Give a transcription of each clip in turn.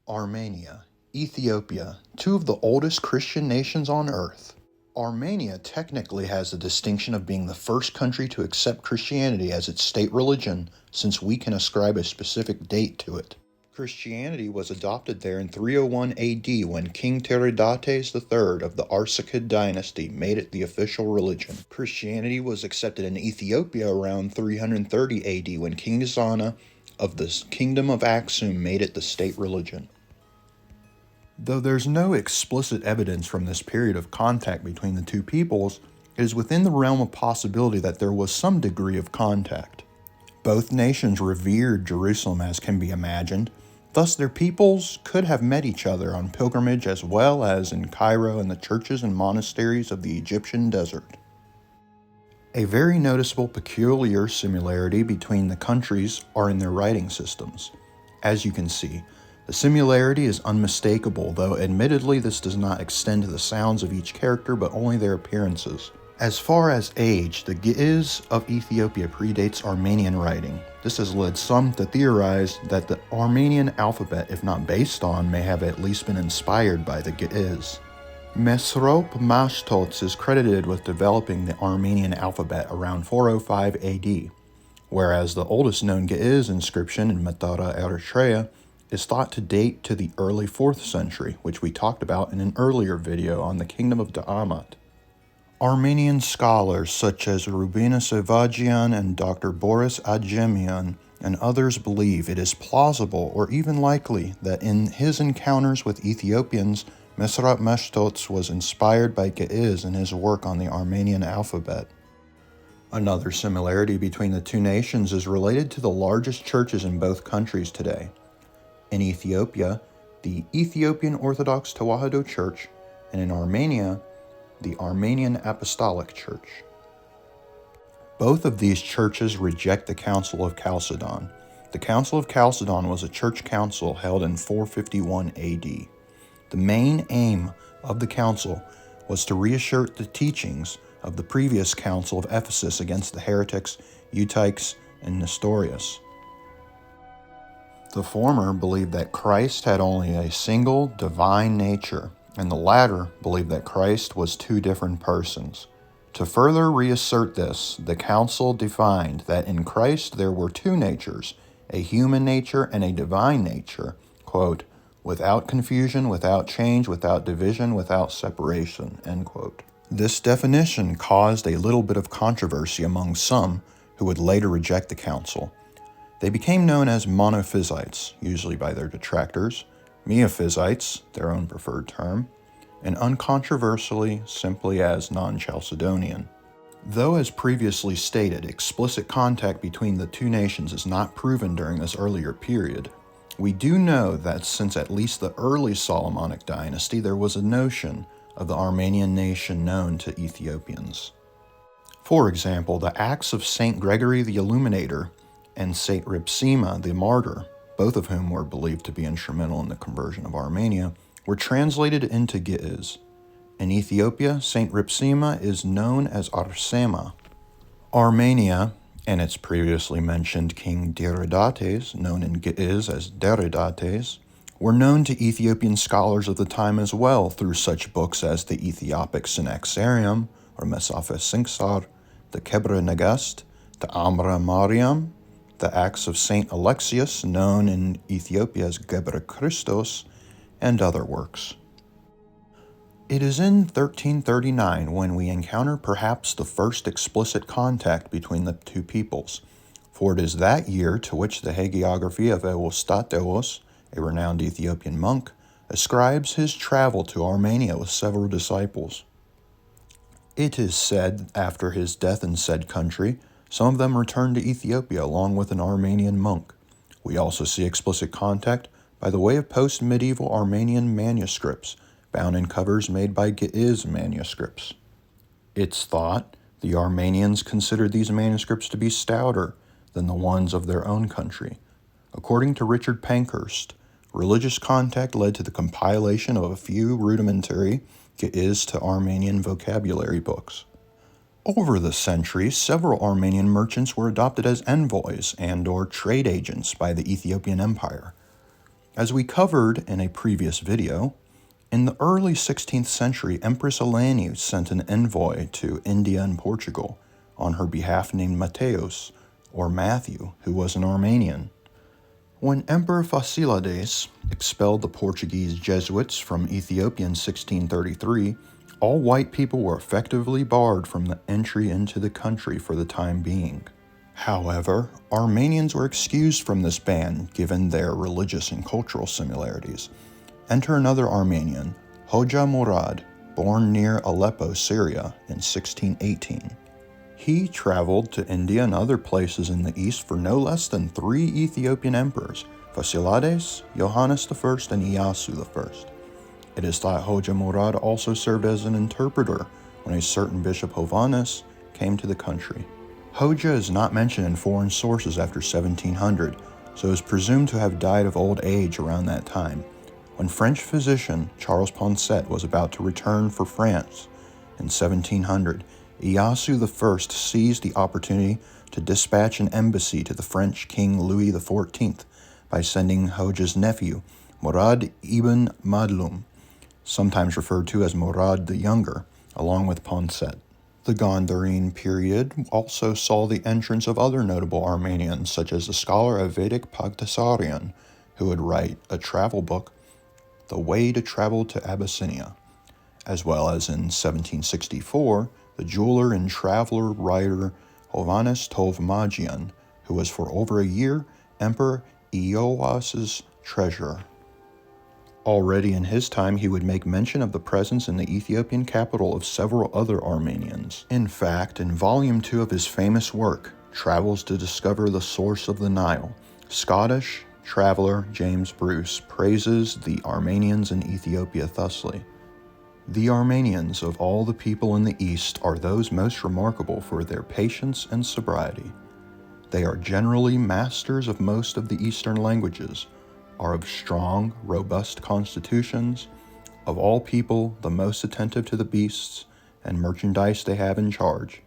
Armenia, Ethiopia, two of the oldest Christian nations on earth. Armenia technically has the distinction of being the first country to accept Christianity as its state religion, since we can ascribe a specific date to it. Christianity was adopted there in 301 AD when King Tiridates III of the Arsacid dynasty made it the official religion. Christianity was accepted in Ethiopia around 330 AD when King Nizana of the Kingdom of Aksum made it the state religion. Though there's no explicit evidence from this period of contact between the two peoples, it is within the realm of possibility that there was some degree of contact. Both nations revered Jerusalem as can be imagined, thus their peoples could have met each other on pilgrimage as well as in Cairo and the churches and monasteries of the Egyptian desert. A very noticeable peculiar similarity between the countries are in their writing systems. As you can see, the similarity is unmistakable, though admittedly this does not extend to the sounds of each character but only their appearances. As far as age, the Ge'ez of Ethiopia predates Armenian writing. This has led some to theorize that the Armenian alphabet, if not based on, may have at least been inspired by the Ge'ez. Mesrop Mashtots is credited with developing the Armenian alphabet around 405 AD, whereas the oldest known Ge'ez inscription in Matara, Eritrea, is thought to date to the early 4th century, which we talked about in an earlier video on the Kingdom of Da'amat. Armenian scholars such as Rubina Sevagian and Dr. Boris Adjemian and others believe it is plausible or even likely that in his encounters with Ethiopians, Mesrop Mashtots was inspired by Ge'ez in his work on the Armenian alphabet. Another similarity between the two nations is related to the largest churches in both countries today. In Ethiopia, the Ethiopian Orthodox Tewahedo Church, and in Armenia, the Armenian Apostolic Church. Both of these churches reject the Council of Chalcedon. The Council of Chalcedon was a church council held in 451 AD. The main aim of the council was to reassert the teachings of the previous Council of Ephesus against the heretics Eutyches and Nestorius. The former believed that Christ had only a single divine nature, and the latter believed that Christ was two different persons. To further reassert this, the council defined that in Christ there were two natures, a human nature and a divine nature, quote, without confusion, without change, without division, without separation, end quote. This definition caused a little bit of controversy among some who would later reject the council. They became known as monophysites, usually by their detractors, miaphysites, their own preferred term, and uncontroversially simply as non-Chalcedonian. Though, as previously stated, explicit contact between the two nations is not proven during this earlier period, we do know that since at least the early Solomonic dynasty there was a notion of the Armenian nation known to Ethiopians. For example, the Acts of Saint Gregory the Illuminator and Saint Ripsima the Martyr, both of whom were believed to be instrumental in the conversion of Armenia, were translated into Ge'ez. In Ethiopia, Saint Ripsima is known as Arsema. Armenia, and its previously mentioned King Tiridates, known in Ge'ez as Deridates, were known to Ethiopian scholars of the time as well through such books as the Ethiopic Synaxarium, or Mesaphe Sinksar, the Kebre Nagast, the Amra Mariam, the Acts of Saint Alexius, known in Ethiopia as Gebre Christos, and other works. It is in 1339 when we encounter perhaps the first explicit contact between the two peoples, for it is that year to which the hagiography of Eustatheos, a renowned Ethiopian monk, ascribes his travel to Armenia with several disciples. It is said, after his death in said country, some of them returned to Ethiopia along with an Armenian monk. We also see explicit contact by the way of post-medieval Armenian manuscripts, found in covers made by Ge'ez manuscripts. It's thought the Armenians considered these manuscripts to be stouter than the ones of their own country. According to Richard Pankhurst, religious contact led to the compilation of a few rudimentary Ge'ez to Armenian vocabulary books. Over the centuries, several Armenian merchants were adopted as envoys and/or trade agents by the Ethiopian Empire. As we covered in a previous video, in the early 16th century, Empress Eleni sent an envoy to India and Portugal on her behalf named Mateus, or Matthew, who was an Armenian. When Emperor Fasilides expelled the Portuguese Jesuits from Ethiopia in 1633, all white people were effectively barred from the entry into the country for the time being. However, Armenians were excused from this ban given their religious and cultural similarities. Enter another Armenian, Hoja Murad, born near Aleppo, Syria in 1618. He traveled to India and other places in the east for no less than 3 Ethiopian emperors, Fasilides, Johannes I, and Iyasu I. It is thought Hoja Murad also served as an interpreter when a certain Bishop Hovannes came to the country. Hoja is not mentioned in foreign sources after 1700, so is presumed to have died of old age around that time. When French physician Charles Poncet was about to return for France in 1700, Iyasu I seized the opportunity to dispatch an embassy to the French King Louis XIV by sending Hoja's nephew, Murad ibn Madlum, sometimes referred to as Murad the Younger, along with Poncet. The Gondarine period also saw the entrance of other notable Armenians, such as the scholar Avedic Bagdasarian, who would write a travel book, The Way to Travel to Abyssinia, as well as in 1764, the jeweler and traveler writer Hovannes Tov Magian, who was for over a year Emperor Eoas's treasurer. Already in his time, he would make mention of the presence in the Ethiopian capital of several other Armenians. In fact, in Volume 2 of his famous work, Travels to Discover the Source of the Nile, Scottish traveler James Bruce praises the Armenians in Ethiopia thusly: "The Armenians of all the people in the East are those most remarkable for their patience and sobriety. They are generally masters of most of the Eastern languages, are of strong, robust constitutions, of all people the most attentive to the beasts and merchandise they have in charge,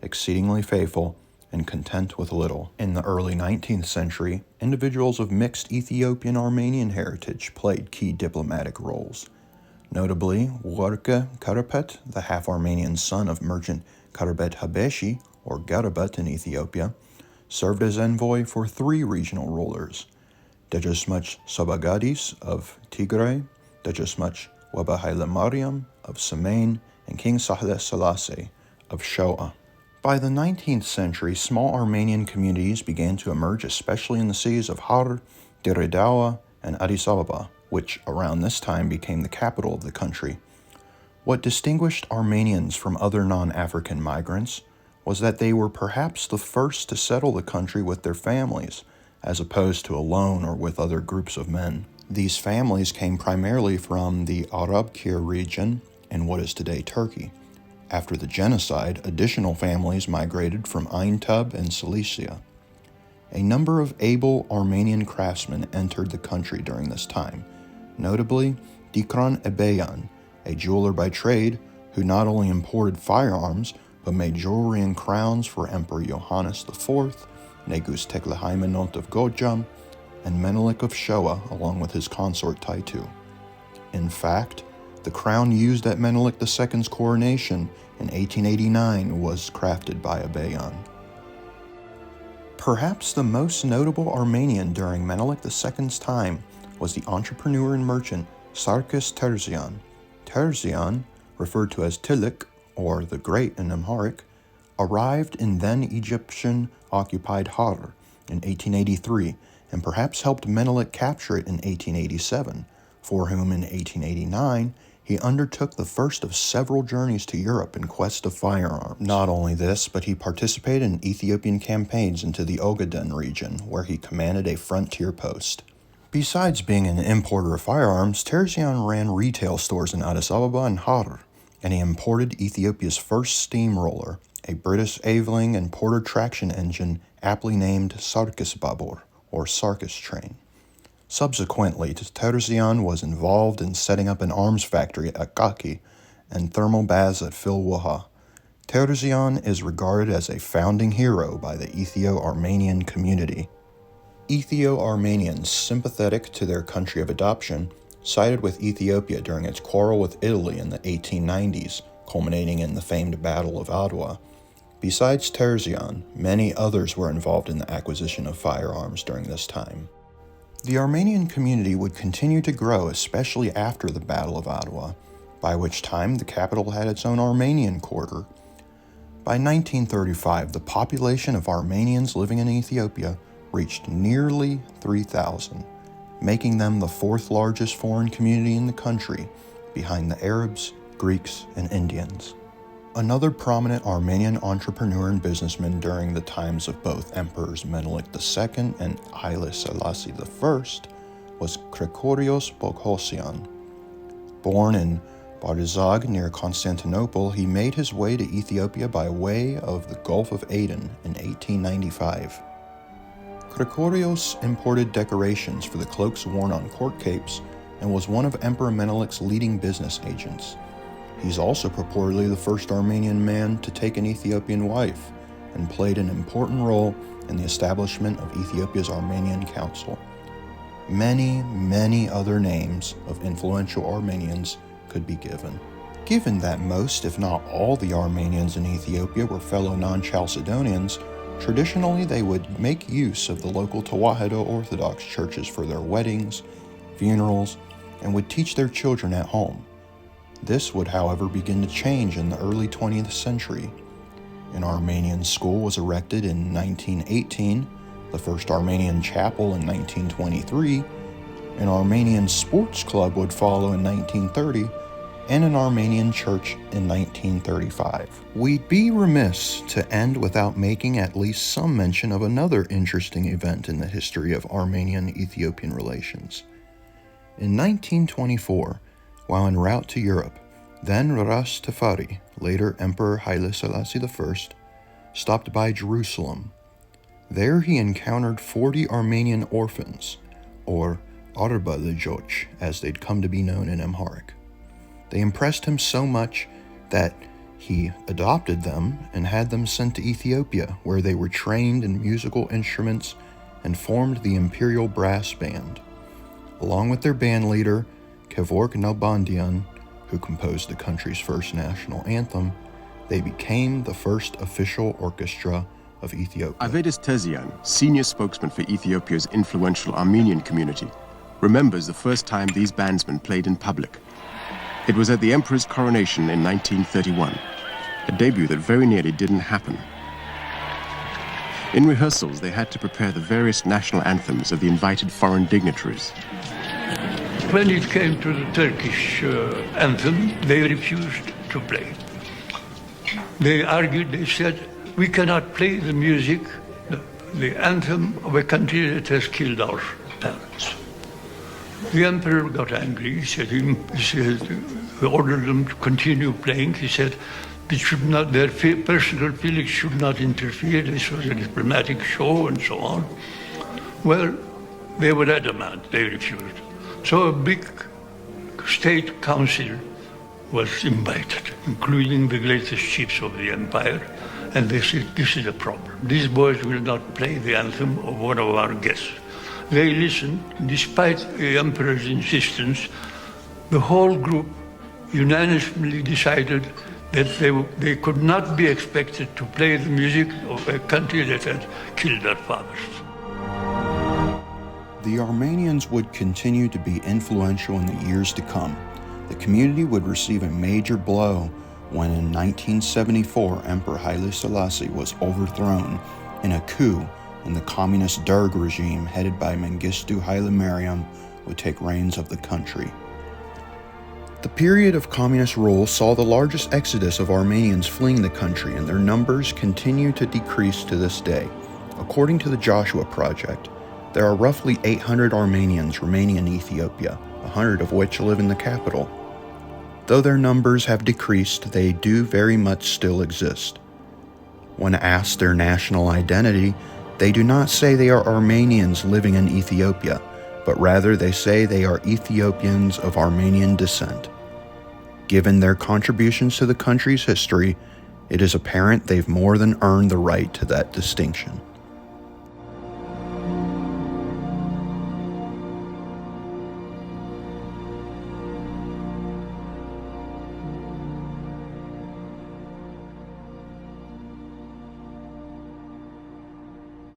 exceedingly faithful, and content with little." In the early 19th century, individuals of mixed Ethiopian-Armenian heritage played key diplomatic roles. Notably, Warke Karapet, the half-Armenian son of merchant Karabet Habeshi, or Garabet in Ethiopia, served as envoy for 3 regional rulers: Dejasmuch Sabagadis of Tigray, Dejasmuch Wabahaile Mariam of Semain, and King Sahle Selassie of Shoa. By the 19th century, small Armenian communities began to emerge, especially in the cities of Har, Dire Dawa, and Addis Ababa, which around this time became the capital of the country. What distinguished Armenians from other non-African migrants was that they were perhaps the first to settle the country with their families, as opposed to alone or with other groups of men. These families came primarily from the Arabkir region in what is today Turkey. After the genocide, additional families migrated from Aintab and Cilicia. A number of able Armenian craftsmen entered the country during this time, notably Dikran Ebeyan, a jeweler by trade who not only imported firearms but made jewelry and crowns for Emperor Johannes IV, Negus Teklehaimenot of Gojam, and Menelik of Shoa, along with his consort Taitu. In fact, the crown used at Menelik II's coronation in 1889 was crafted by Ebeyan. Perhaps the most notable Armenian during Menelik II's time was the entrepreneur and merchant Sarkis Terzian. Terzian, referred to as Tilik, or the Great in Amharic, arrived in then Egyptian-occupied Har in 1883 and perhaps helped Menelik capture it in 1887, for whom in 1889 he undertook the first of several journeys to Europe in quest of firearms. Not only this, but he participated in Ethiopian campaigns into the Ogaden region, where he commanded a frontier post. Besides being an importer of firearms, Terzian ran retail stores in Addis Ababa and Har, and he imported Ethiopia's first steamroller, a British Aveling and Porter traction engine aptly named Sarkis Babur, or Sarkis train. Subsequently, Terzian was involved in setting up an arms factory at Kaki and thermal baths at Filwaha. Terzian is regarded as a founding hero by the Ethio-Armenian community. Ethio-Armenians, sympathetic to their country of adoption, sided with Ethiopia during its quarrel with Italy in the 1890s, culminating in the famed Battle of Adwa. Besides Terzian, many others were involved in the acquisition of firearms during this time. The Armenian community would continue to grow, especially after the Battle of Adwa, by which time the capital had its own Armenian quarter. By 1935, the population of Armenians living in Ethiopia reached nearly 3,000, making them the fourth largest foreign community in the country, behind the Arabs, Greeks, and Indians. Another prominent Armenian entrepreneur and businessman during the times of both Emperors Menelik II and Haile Selassie I was Krikorios Boghosian. Born in Bardizag near Constantinople, he made his way to Ethiopia by way of the Gulf of Aden in 1895. Krikorios imported decorations for the cloaks worn on court capes and was one of Emperor Menelik's leading business agents. He's also purportedly the first Armenian man to take an Ethiopian wife and played an important role in the establishment of Ethiopia's Armenian Council. Many other names of influential Armenians could be given. Given that most, if not all, the Armenians in Ethiopia were fellow non-Chalcedonians, traditionally they would make use of the local Tewahedo Orthodox churches for their weddings, funerals, and would teach their children at home. This would, however, begin to change in the early 20th century. An Armenian school was erected in 1918, the first Armenian chapel in 1923, an Armenian sports club would follow in 1930, and an Armenian church in 1935. We'd be remiss to end without making at least some mention of another interesting event in the history of Armenian-Ethiopian relations. In 1924, while en route to Europe, then Ras Tefari, later Emperor Haile Selassie I, stopped by Jerusalem. There he encountered 40 Armenian orphans, or Arba Lejoch, as they'd come to be known in Amharic. They impressed him so much that he adopted them and had them sent to Ethiopia, where they were trained in musical instruments and formed the Imperial Brass Band. Along with their band leader, Kevork Nalbandian, who composed the country's first national anthem, they became the first official orchestra of Ethiopia. Avedis Terzian, senior spokesman for Ethiopia's influential Armenian community, remembers the first time these bandsmen played in public. It was at the emperor's coronation in 1931, a debut that very nearly didn't happen. In rehearsals, they had to prepare the various national anthems of the invited foreign dignitaries. When it came to the Turkish anthem, they refused to play. They argued, they said, we cannot play the music, the anthem of a country that has killed our parents. The emperor got angry. He ordered them to continue playing. He said, it should not, their personal feelings should not interfere. This was a diplomatic show and so on. Well, they were adamant. They refused. So a big state council was invited, including the greatest chiefs of the empire, and they said, this is a problem. These boys will not play the anthem of one of our guests. They listened, despite the emperor's insistence. The whole group unanimously decided that they could not be expected to play the music of a country that had killed their fathers. The Armenians would continue to be influential in the years to come. The community would receive a major blow when in 1974 Emperor Haile Selassie was overthrown in a coup, and the communist Derg regime headed by Mengistu Haile Mariam would take reins of the country. The period of communist rule saw the largest exodus of Armenians fleeing the country, and their numbers continue to decrease to this day. According to the Joshua Project, there are roughly 800 Armenians remaining in Ethiopia, 100 of which live in the capital. Though their numbers have decreased, they do very much still exist. When asked their national identity, they do not say they are Armenians living in Ethiopia, but rather they say they are Ethiopians of Armenian descent. Given their contributions to the country's history, it is apparent they've more than earned the right to that distinction.